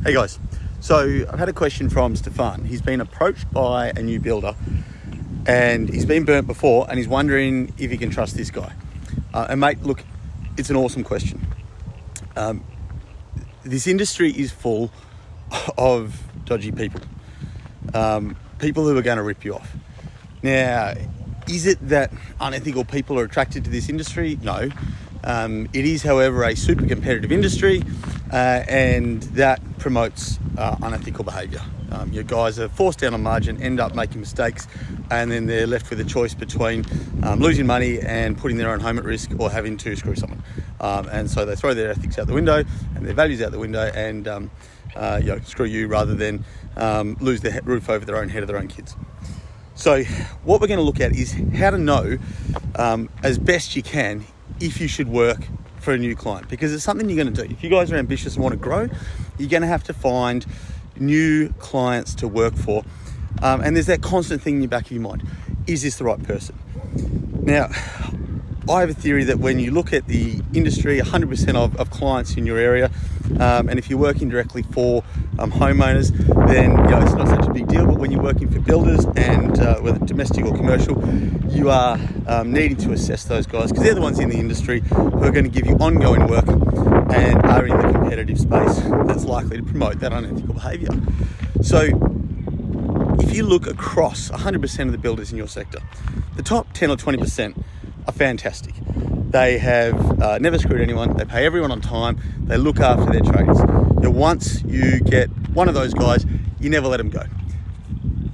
Hey guys, so I've had a question from Stefan. He's been approached by a new builder and he's been burnt before and he's wondering if he can trust this guy. And mate, look, it's an awesome question. This industry is full of dodgy people. People who are going to rip you off. Now, is it that unethical people are attracted to this industry? No. It is, however, a super competitive industry and that promotes unethical behaviour. Your guys are forced down on margin, end up making mistakes, and then they're left with a choice between losing money and putting their own home at risk or having to screw someone. And so they throw their ethics out the window and their values out the window and screw you rather than lose their roof over their own head of their own kids. So what we're going to look at is how to know as best you can if you should work for a new client, because it's something you're going to do. If you guys are ambitious and want to grow, you're going to have to find new clients to work for. And there's that constant thing in the back of your mind. Is this the right person? Now, I have a theory that when you look at the industry, 100% of clients in your area, and if you're working directly for homeowners, then it's not such a big deal. But when you're working for builders and whether domestic or commercial, you are needing to assess those guys because they're the ones in the industry who are going to give you ongoing work and are in the competitive space that's likely to promote that unethical behaviour. So if you look across 100% of the builders in your sector, the top 10 or 20% are fantastic. They have never screwed anyone. They pay everyone on time. They look after their tradies. Once you get one of those guys, you never let them go.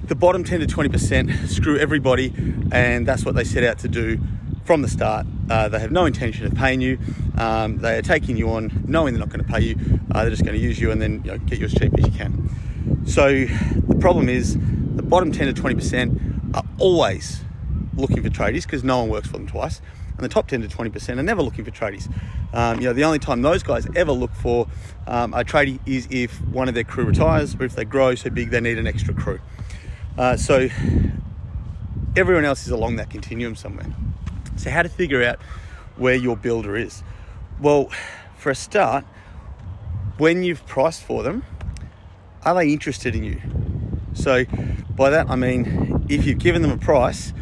The bottom 10 to 20% screw everybody, and that's what they set out to do from the start. They have no intention of paying you. They are taking you on knowing they're not going to pay you. They're just going to use you and then get you as cheap as you can. So the problem is the bottom 10 to 20% are always looking for tradies because no one works for them twice. And the top 10 to 20% are never looking for tradies. The only time those guys ever look for a tradie is if one of their crew retires or if they grow so big they need an extra crew. So everyone else is along that continuum somewhere. So how to figure out where your builder is? Well, for a start, when you've priced for them, are they interested in you? So by that I mean, if you've given them a price,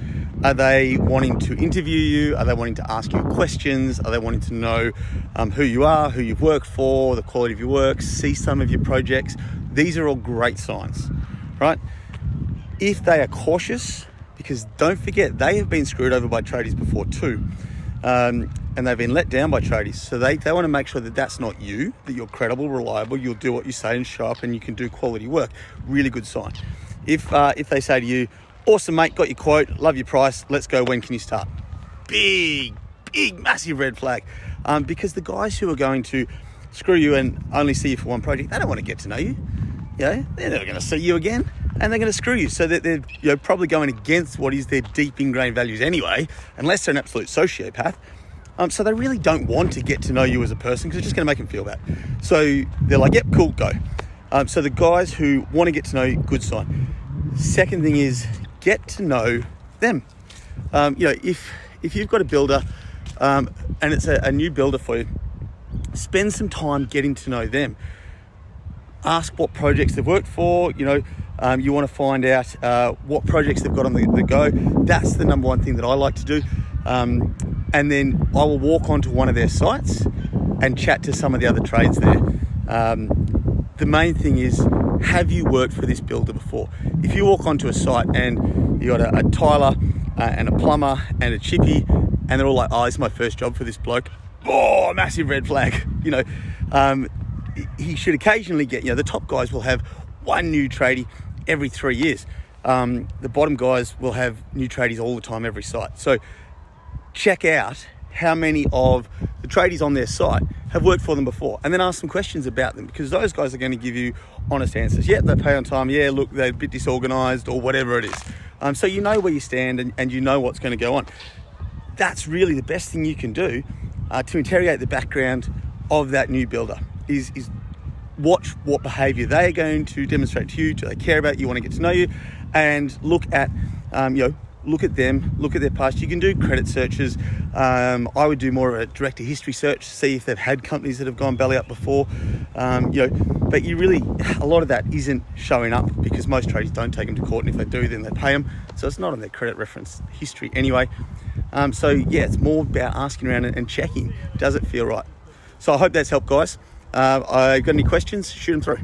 are they wanting to interview you? Are they wanting to ask you questions? Are they wanting to know who you are, who you've worked for, the quality of your work, see some of your projects? These are all great signs, right? If they are cautious, because don't forget, they have been screwed over by tradies before too. And they've been let down by tradies. So they want to make sure that that's not you, that you're credible, reliable, you'll do what you say and show up and you can do quality work. Really good sign. If they say to you, awesome mate, got your quote, love your price, let's go, when can you start? Big, massive red flag. Because the guys who are going to screw you and only see you for one project, they don't want to get to know you. They're never going to see you again and they're going to screw you. So that they're probably going against what is their deep ingrained values anyway, unless they're an absolute sociopath. So they really don't want to get to know you as a person because it's just going to make them feel bad. So they're like, yep, cool, go. So the guys who want to get to know you, good sign. Second thing is get to know them. If you've got a builder and it's a new builder for you, spend some time getting to know them. Ask what projects they've worked for. You want to find out what projects they've got on the go. That's the number one thing that I like to do. And then I will walk onto one of their sites and chat to some of the other trades there. The main thing is, have you worked for this builder before? If you walk onto a site and you got a tiler and a plumber and a chippy and they're all like, oh, this is my first job for this bloke. Oh, massive red flag. He should occasionally get, the top guys will have one new tradie every 3 years. The bottom guys will have new tradies all the time, every site. So check out how many of the tradies on their site have worked for them before, and then ask some questions about them, because those guys are going to give you honest answers. Yeah, they pay on time. Yeah, look, they're a bit disorganized or whatever it is. So you know where you stand and you know what's going to go on. That's really the best thing you can do to interrogate the background of that new builder is watch what behavior they are going to demonstrate to you. Do they care about you, want to get to know you? And look at, look at them, look at their past. You can do credit searches. I would do more of a director history search, see if they've had companies that have gone belly up before. But a lot of that isn't showing up because most tradies don't take them to court, and if they do, then they pay them. So it's not on their credit reference history anyway. It's more about asking around and checking, does it feel right? So I hope that's helped, guys. Got any questions? Shoot them through.